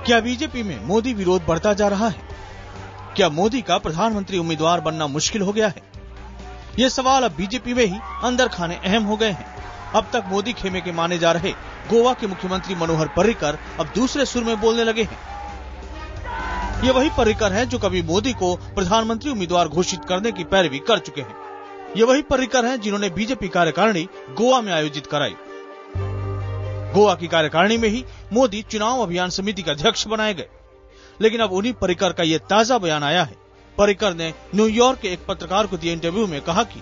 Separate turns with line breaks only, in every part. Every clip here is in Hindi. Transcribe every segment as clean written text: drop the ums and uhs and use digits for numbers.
क्या बीजेपी में मोदी विरोध बढ़ता जा रहा है? क्या मोदी का प्रधानमंत्री उम्मीदवार बनना मुश्किल हो गया है? ये सवाल अब बीजेपी में ही अंदर खाने अहम हो गए हैं। अब तक मोदी खेमे के माने जा रहे गोवा के मुख्यमंत्री मनोहर पर्रिकर अब दूसरे सुर में बोलने लगे हैं। ये वही पर्रिकर हैं जो कभी मोदी को प्रधानमंत्री उम्मीदवार घोषित करने की पैरवी कर चुके हैं। ये वही पर्रिकर हैं जिन्होंने बीजेपी कार्यकारिणी गोवा में आयोजित कराई। गोवा की कार्यकारिणी में ही मोदी चुनाव अभियान समिति के अध्यक्ष बनाए गए। लेकिन अब उन्हीं पर्रिकर का ये ताजा बयान आया है। पर्रिकर ने न्यूयॉर्क के एक पत्रकार को दिए इंटरव्यू में कहा कि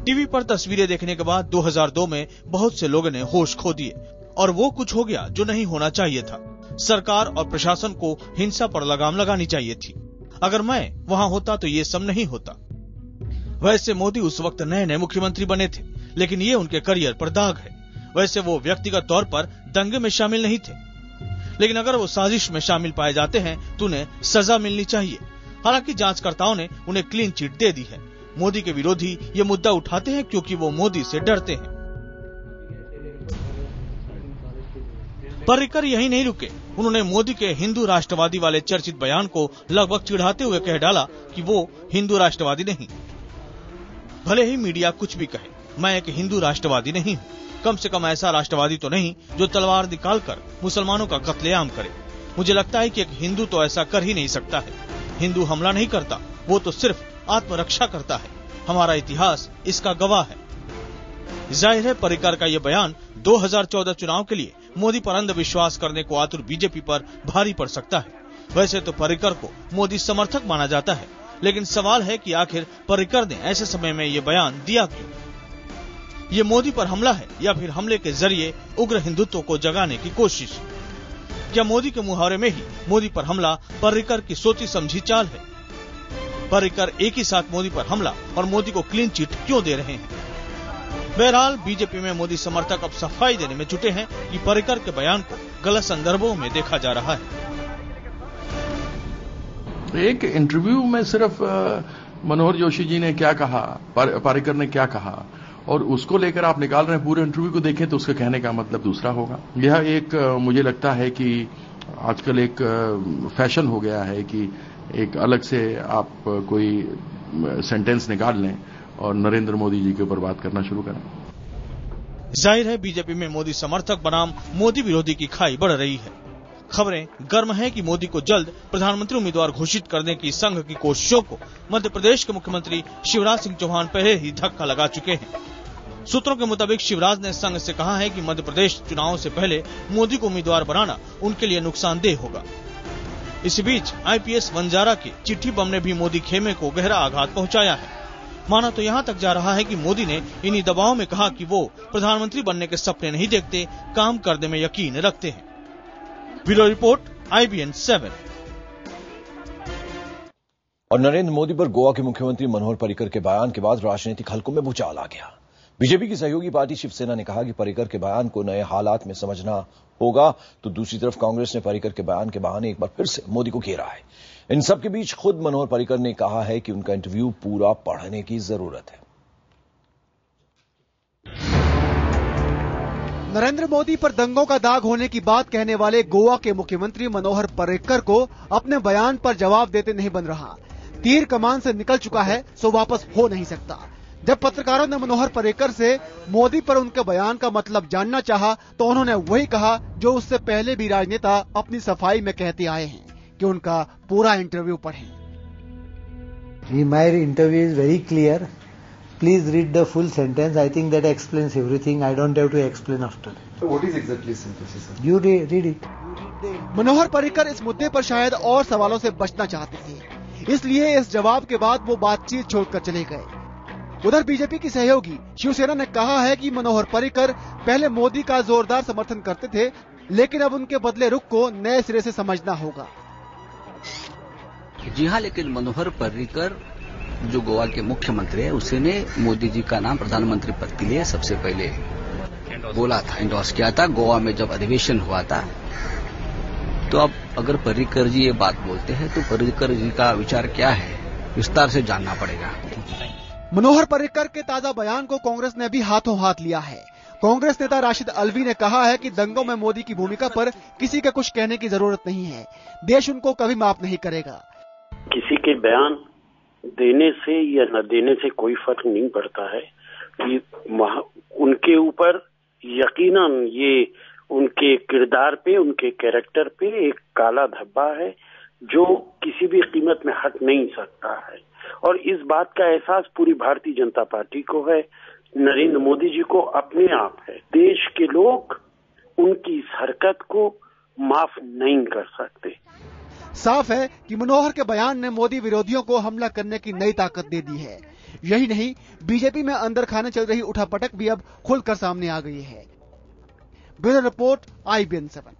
टीवी पर तस्वीरें देखने के बाद 2002 में बहुत से लोगों ने होश खो दिए और वो कुछ हो गया जो नहीं होना चाहिए था। सरकार और प्रशासन को हिंसा पर लगाम लगानी चाहिए थी। अगर मैं वहां होता तो ये सब नहीं होता। वैसे मोदी उस वक्त नए नए मुख्यमंत्री बने थे, लेकिन ये उनके करियर पर दाग है। वैसे वो व्यक्तिगत तौर पर दंगे में शामिल नहीं थे, लेकिन अगर वो साजिश में शामिल पाए जाते हैं तो उन्हें सजा मिलनी चाहिए। हालांकि जांचकर्ताओं ने उन्हें क्लीन चिट दे दी है। मोदी के विरोधी ये मुद्दा उठाते हैं क्योंकि वो मोदी से डरते हैं। पर्रिकर यही नहीं रुके। उन्होंने मोदी के हिंदू राष्ट्रवादी वाले चर्चित बयान को लगभग चिढ़ाते हुए कह डाला कि वो हिंदू राष्ट्रवादी नहीं। भले ही मीडिया कुछ भी कहे, मैं एक हिंदू राष्ट्रवादी नहीं हूँ। कम से कम ऐसा राष्ट्रवादी तो नहीं जो तलवार निकालकर मुसलमानों का कत्लेआम करे। मुझे लगता है कि एक हिंदू तो ऐसा कर ही नहीं सकता है। हिंदू हमला नहीं करता, वो तो सिर्फ आत्मरक्षा करता है। हमारा इतिहास इसका गवाह है। जाहिर है पर्रिकर का ये बयान 2014 चुनाव के लिए मोदी पर अंधविश्वास करने को आतुर बीजेपी पर भारी पड़ सकता है। वैसे तो पर्रिकर को मोदी समर्थक माना जाता है, लेकिन सवाल है कि आखिर पर्रिकर ने ऐसे समय में ये बयान दिया क्यों? ये मोदी पर हमला है या फिर हमले के जरिए उग्र हिंदुत्व को जगाने की कोशिश? क्या मोदी के मुहावरे में ही मोदी पर हमला पर्रिकर की सोची समझी चाल है? पर्रिकर एक ही साथ मोदी पर हमला और मोदी को क्लीन चिट क्यों दे रहे हैं? बहरहाल बीजेपी में मोदी समर्थक अब सफाई देने में जुटे हैं कि पर्रिकर के बयान को गलत संदर्भों में देखा जा रहा है।
एक इंटरव्यू में सिर्फ मनोहर जोशी जी ने क्या कहा, पर्रिकर ने क्या कहा, और उसको लेकर आप निकाल रहे हैं पूरे इंटरव्यू को देखें तो उसके कहने का मतलब दूसरा होगा। यह एक मुझे लगता है कि आजकल एक फैशन हो गया है कि एक अलग से आप कोई सेंटेंस निकाल लें और नरेंद्र मोदी जी के ऊपर बात करना शुरू करें।
जाहिर है बीजेपी में मोदी समर्थक बनाम मोदी विरोधी की खाई बढ़ रही है। खबरें गर्म हैं कि मोदी को जल्द प्रधानमंत्री उम्मीदवार घोषित करने की संघ की कोशिशों को मध्य प्रदेश के मुख्यमंत्री शिवराज सिंह चौहान पहले ही धक्का लगा चुके हैं। सूत्रों के मुताबिक शिवराज ने संघ से कहा है कि मध्य प्रदेश चुनाव से पहले मोदी को उम्मीदवार बनाना उनके लिए नुकसानदेह होगा। इसी बीच आईपीएस वंजारा के चिट्ठी बम ने भी मोदी खेमे को गहरा आघात पहुंचाया है। माना तो यहाँ तक जा रहा है कि मोदी ने इन्हीं दबाव में कहा कि वो प्रधानमंत्री बनने के सपने नहीं देखते, काम करने में यकीन रखते हैं। Bureau report, IBN 7।
और नरेंद्र मोदी पर गोवा के मुख्यमंत्री मनोहर पर्रिकर के बयान के बाद राजनीतिक हलकों में भूचाल आ गया। बीजेपी की सहयोगी पार्टी शिवसेना ने कहा कि पर्रिकर के बयान को नए हालात में समझना होगा, तो दूसरी तरफ कांग्रेस ने पर्रिकर के बयान के बहाने एक बार फिर से मोदी को घेरा है। इन सब के बीच खुद मनोहर पर्रिकर ने कहा है कि उनका इंटरव्यू पूरा पढ़ने की जरूरत है।
नरेंद्र मोदी पर दंगों का दाग होने की बात कहने वाले गोवा के मुख्यमंत्री मनोहर पर्रिकर को अपने बयान पर जवाब देते नहीं बन रहा। तीर कमान से निकल चुका है, सो वापस हो नहीं सकता। जब पत्रकारों ने मनोहर पर्रिकर से मोदी पर उनके बयान का मतलब जानना चाहा, तो उन्होंने वही कहा जो उससे पहले भी राजनेता अपनी सफाई में कहते आए हैं कि उनका पूरा इंटरव्यू पढ़ें।
My interview is very clear. Please read the full sentence. I think that explains everything. I don't have to explain after.
So what is exactly synthesis, sir?
You read it.
Manohar Parrikar इस मुद्दे पर शायद और सवालों से बचना चाहते थे, इसलिए इस जवाब के बाद वो बातचीत छोड़कर चले गए। उधर बीजेपी की सहयोगी शिवसेना ने कहा है कि मनोहर पर्रिकर पहले मोदी का जोरदार समर्थन करते थे, लेकिन अब उनके बदले रुख को नए सिरे से समझना होगा।
जी हाँ, लेकिन मनोहर पर्रिकर जो गोवा के मुख्यमंत्री है, उसने मोदी जी का नाम प्रधानमंत्री पद के लिए सबसे पहले बोला था, इंडोर्स किया था गोवा में जब अधिवेशन हुआ था। तो अब अगर पर्रिकर जी ये बात बोलते हैं तो पर्रिकर जी का विचार क्या है, विस्तार से जानना पड़ेगा।
मनोहर पर्रिकर के ताजा बयान को कांग्रेस ने भी हाथों हाथ लिया है। कांग्रेस नेता राशिद अलवी ने कहा है कि दंगों में मोदी की भूमिका पर किसी के कुछ कहने की जरूरत नहीं है, देश उनको कभी माफ नहीं करेगा।
किसी के बयान देने से या न देने से कोई फर्क नहीं पड़ता है कि उनके ऊपर यकीनन ये उनके किरदार पे, उनके कैरेक्टर पे एक काला धब्बा है जो किसी भी कीमत में हट नहीं सकता है। और इस बात का एहसास पूरी भारतीय जनता पार्टी को है, नरेंद्र मोदी जी को अपने आप है। देश के लोग उनकी इस हरकत को माफ नहीं कर सकते।
साफ है कि मनोहर के बयान ने मोदी विरोधियों को हमला करने की नई ताकत दे दी है। यही नहीं, बीजेपी में अंदर खाने चल रही उठापटक भी अब खुलकर सामने आ गई है। Bureau report, IBN 7।